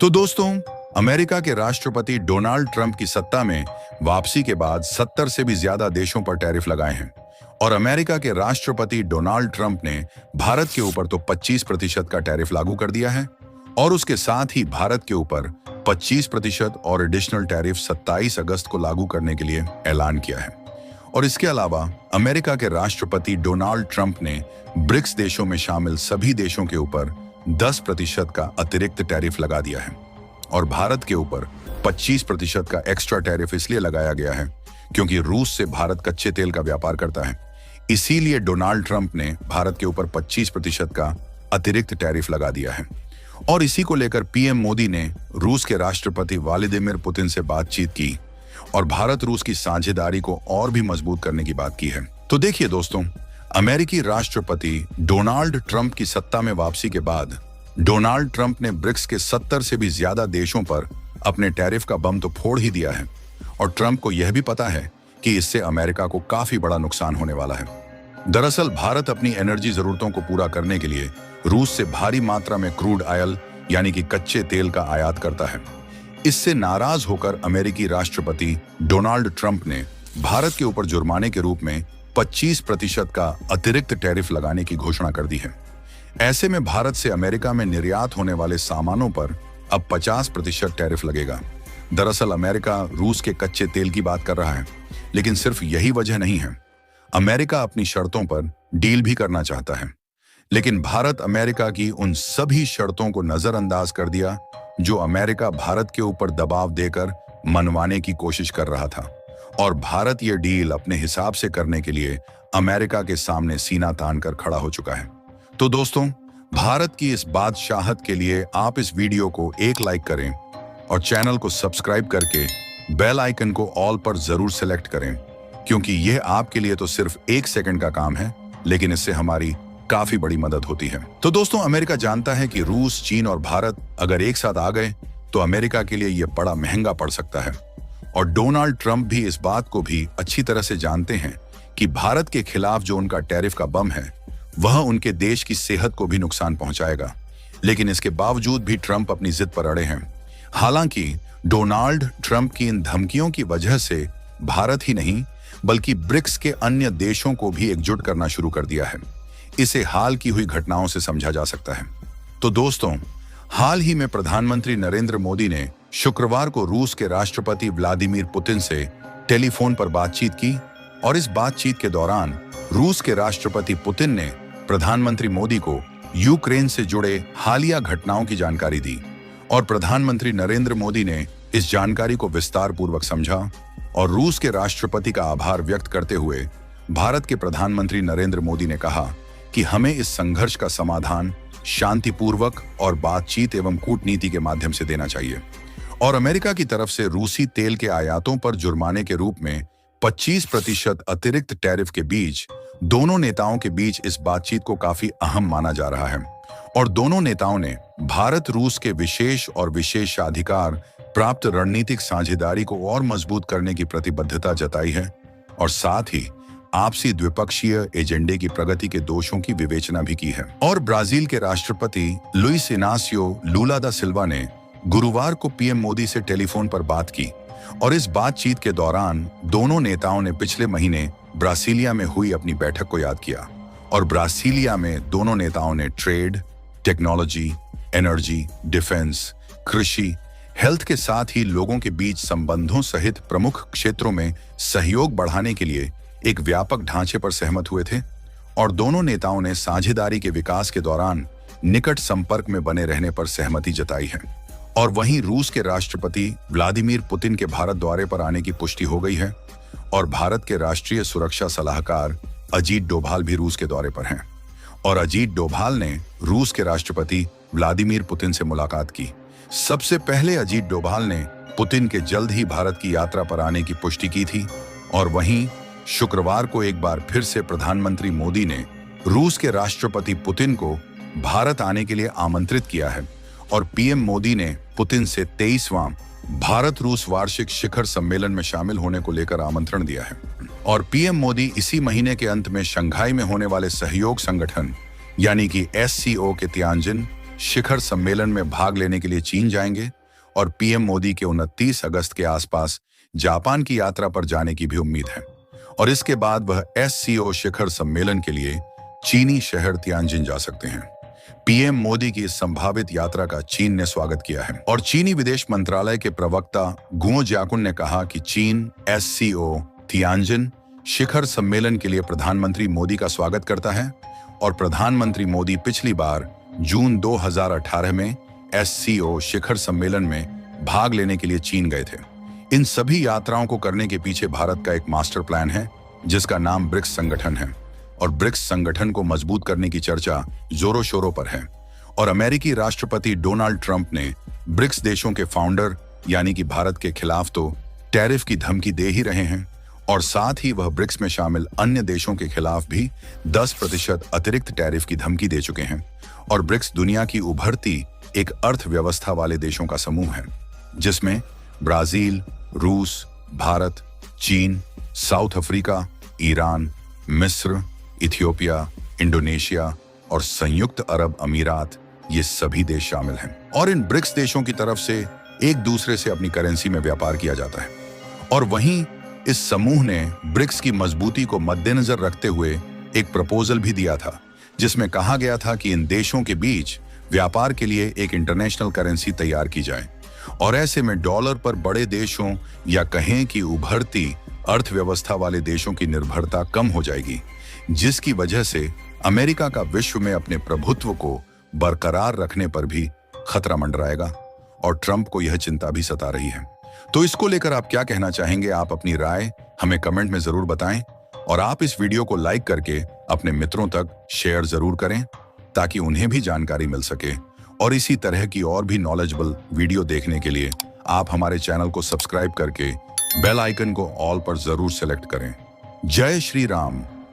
तो दोस्तों, अमेरिका के राष्ट्रपति डोनाल्ड ट्रंप की सत्ता में वापसी के बाद 70 से भी ज्यादा देशों पर टैरिफ लगाए हैं। और अमेरिका के राष्ट्रपति डोनाल्ड ट्रंप ने भारत के ऊपर तो 25% का टैरिफ लागू कर दिया है और उसके साथ ही भारत के ऊपर 25% और एडिशनल टैरिफ 27 अगस्त को लागू करने के लिए ऐलान किया है। और इसके अलावा अमेरिका के राष्ट्रपति डोनाल्ड ट्रंप ने ब्रिक्स देशों में शामिल सभी देशों के ऊपर 10% का अतिरिक्त टैरिफ लगा दिया है। और भारत के ऊपर 25% का एक्स्ट्रा टैरिफ इसलिए लगाया गया है क्योंकि रूस से भारत कच्चे तेल का व्यापार करता है। इसीलिए डोनाल्ड ट्रंप ने भारत के ऊपर 25% का अतिरिक्त टैरिफ लगा दिया है। और इसी को लेकर पीएम मोदी ने रूस के राष्ट्रपति व्लादिमीर पुतिन से बातचीत की और भारत रूस की साझेदारी को और भी मजबूत करने की बात की है। तो देखिए दोस्तों, अमेरिकी राष्ट्रपति डोनाल्ड ट्रंप की सत्ता में वापसी के बाद डोनाल्ड ट्रंप ने ब्रिक्स के 70 से भी ज्यादा देशों पर अपने टैरिफ का बम तो फोड़ ही दिया है। और ट्रंप को यह भी पता है कि इससे अमेरिका को काफी बड़ा नुकसान होने वाला है। दरअसल भारत अपनी एनर्जी जरूरतों को पूरा करने के लिए रूस से भारी मात्रा में क्रूड ऑयल यानी कि कच्चे तेल का आयात करता है। इससे नाराज होकर अमेरिकी राष्ट्रपति डोनाल्ड ट्रंप ने भारत के ऊपर जुर्माने के रूप में 25% का अतिरिक्त टैरिफ लगाने की घोषणा कर दी है। ऐसे में भारत से अमेरिका में निर्यात होने वाले सामानों पर अब 50% टैरिफ लगेगा। दरअसल अमेरिका रूस के कच्चे तेल की बात कर रहा है, लेकिन सिर्फ यही वजह नहीं है। अमेरिका अपनी शर्तों पर डील भी करना चाहता है, लेकिन भारत अमेरिका की उन सभी शर्तों को नजरअंदाज कर दिया जो अमेरिका भारत के ऊपर दबाव देकर मनवाने की कोशिश कर रहा था। और भारत ये डील अपने हिसाब से करने के लिए अमेरिका के सामने सीना तान कर खड़ा हो चुका है। तो दोस्तों, भारत की इस बादशाहत के लिए आप इस वीडियो को एक लाइक करें और चैनल को सब्सक्राइब करके बेल आइकन को ऑल पर जरूर सेलेक्ट करें, क्योंकि यह आपके लिए तो सिर्फ 1 सेकंड का काम है, लेकिन इससे हमारी काफी बड़ी मदद होती है। तो दोस्तों, अमेरिका जानता है कि रूस, चीन और भारत अगर एक साथ आ गए तो अमेरिका के लिए यह बड़ा महंगा पड़ सकता है। और डोनाल्ड ट्रंप भी इस बात को भी अच्छी तरह से जानते हैं कि भारत के खिलाफ जो उनका टैरिफ का बम है वह उनके देश की सेहत को भी नुकसान पहुंचाएगा। लेकिन इसके बावजूद भी ट्रंप अपनी जिद पर अड़े हैं। हालांकि डोनाल्ड ट्रंप की इन धमकियों की वजह से भारत ही नहीं बल्कि ब्रिक्स के अन्य देशों को भी एकजुट करना शुरू कर दिया है। इसे हाल की हुई घटनाओं से समझा जा सकता है। तो दोस्तों, हाल ही में प्रधानमंत्री नरेंद्र मोदी ने शुक्रवार को रूस के राष्ट्रपति व्लादिमीर पुतिन से टेलीफोन पर बातचीत की और इस बातचीत के दौरान रूस के राष्ट्रपति पुतिन ने प्रधानमंत्री मोदी को यूक्रेन से जुड़े हालिया घटनाओं की जानकारी दी। और प्रधानमंत्री नरेंद्र मोदी ने इस जानकारी को विस्तार पूर्वक समझा और रूस के राष्ट्रपति का आभार व्यक्त करते हुए भारत के प्रधानमंत्री नरेंद्र मोदी ने कहा कि हमें इस संघर्ष का समाधान शांतिपूर्वक और बातचीत एवं कूटनीति के माध्यम से देना चाहिए। और अमेरिका की तरफ से रूसी तेल के आयातों पर जुर्माने के रूप में 25% अतिरिक्त टैरिफ के बीच दोनों नेताओं के बीच इस बातचीत को काफी अहम माना जा रहा है। और दोनों नेताओं ने भारत रूस के विशेष और विशेषाधिकार प्राप्त रणनीतिक साझेदारी को और मजबूत करने की प्रतिबद्धता जताई है और साथ ही आपसी द्विपक्षीय एजेंडे की प्रगति के दोषों की विवेचना भी की है। और ब्राजील के राष्ट्रपति लुइस इनासियो लूला दा सिल्वा ने गुरुवार को पीएम मोदी से टेलीफोन पर बात की और इस बातचीत के दौरान दोनों नेताओं ने पिछले महीने ब्रासीलिया में हुई अपनी बैठक को याद किया। और ब्रासीलिया में दोनों नेताओं ने ट्रेड, टेक्नोलॉजी, एनर्जी, डिफेंस, कृषि, हेल्थ के साथ ही लोगों के बीच संबंधों सहित प्रमुख क्षेत्रों में सहयोग बढ़ाने के लिए एक व्यापक ढांचे पर सहमत हुए थे। और दोनों नेताओं ने साझेदारी के विकास के दौरान निकट संपर्क में बने रहने पर सहमति जताई है। और वहीं रूस के राष्ट्रपति व्लादिमीर पुतिन के भारत दौरे पर आने की पुष्टि हो गई है और भारत के राष्ट्रीय सुरक्षा सलाहकार अजीत डोभाल भी रूस के दौरे पर हैं। और अजीत डोभाल ने रूस के राष्ट्रपति व्लादिमीर पुतिन से मुलाकात की। सबसे पहले अजीत डोभाल ने पुतिन के जल्द ही भारत की यात्रा पर आने की पुष्टि की थी। और वहीं शुक्रवार को एक बार फिर से प्रधानमंत्री मोदी ने रूस के राष्ट्रपति पुतिन को भारत आने के लिए आमंत्रित किया है। और पीएम मोदी ने पुतिन से 23वां भारत रूस वार्षिक शिखर सम्मेलन में शामिल होने को लेकर आमंत्रण दिया है। और पीएम मोदी इसी महीने के अंत में शंघाई में होने वाले सहयोग संगठन यानी कि SCO के तियानजिन शिखर सम्मेलन में भाग लेने के लिए चीन जाएंगे और पीएम मोदी के 29 अगस्त के आसपास जापान की यात्रा पर जाने की भी उम्मीद है। और इसके बाद वह एससीओ शिखर सम्मेलन के लिए चीनी शहर तियानजिन जा सकते हैं। पीएम मोदी की इस संभावित यात्रा का चीन ने स्वागत किया है और चीनी विदेश मंत्रालय के प्रवक्ता गुओ जियाकुन ने कहा कि चीन एससीओ तियानजिन शिखर सम्मेलन के लिए प्रधानमंत्री मोदी का स्वागत करता है और प्रधानमंत्री मोदी पिछली बार जून 2018 में एससीओ शिखर सम्मेलन में भाग लेने के लिए चीन गए थे। इन सभी यात्राओं को करने के पीछे भारत का एक मास्टर प्लान है जिसका नाम ब्रिक्स संगठन है और ब्रिक्स संगठन को मजबूत करने की चर्चा जोरों शोरों पर है। और अमेरिकी राष्ट्रपति डोनाल्ड ट्रंप ने ब्रिक्स देशों के फाउंडर यानी कि भारत के खिलाफ तो टैरिफ की धमकी दे ही रहे हैं और साथ ही वह ब्रिक्स में शामिल अन्य देशों के खिलाफ भी 10% अतिरिक्त टैरिफ की धमकी दे चुके हैं। और ब्रिक्स दुनिया की उभरती एक अर्थव्यवस्था वाले देशों का समूह है जिसमें ब्राजील, रूस, भारत, चीन, साउथ अफ्रीका, ईरान, मिस्र, इथियोपिया, इंडोनेशिया और संयुक्त अरब अमीरात ये सभी देश शामिल हैं। और इन ब्रिक्स देशों की तरफ से एक दूसरे से अपनी करेंसी में व्यापार किया जाता है। और वहीं इस समूह ने ब्रिक्स की मजबूती को मद्देनजर रखते हुए एक प्रपोजल भी दिया था जिसमें कहा गया था कि इन देशों के बीच व्यापार के लिए एक इंटरनेशनल करेंसी तैयार की जाए और ऐसे में डॉलर पर बड़े देशों या कहें कि उभरती अर्थव्यवस्था वाले देशों की निर्भरता कम हो जाएगी, जिसकी वजह से अमेरिका का विश्व में अपने प्रभुत्व को बरकरार रखने पर भी खतरा मंडराएगा और ट्रंप को यह चिंता भी सता रही है। तो इसको लेकर आप क्या कहना चाहेंगे? आप अपनी राय हमें कमेंट में जरूर बताएं और आप इस वीडियो को लाइक करके अपने मित्रों तक शेयर जरूर करें ताकि उन्हें भी जानकारी मिल सके। और इसी तरह की और भी नॉलेजेबल वीडियो देखने के लिए आप हमारे चैनल को सब्सक्राइब करके बेल आइकन को ऑल पर जरूर सेलेक्ट करें। जय श्री राम।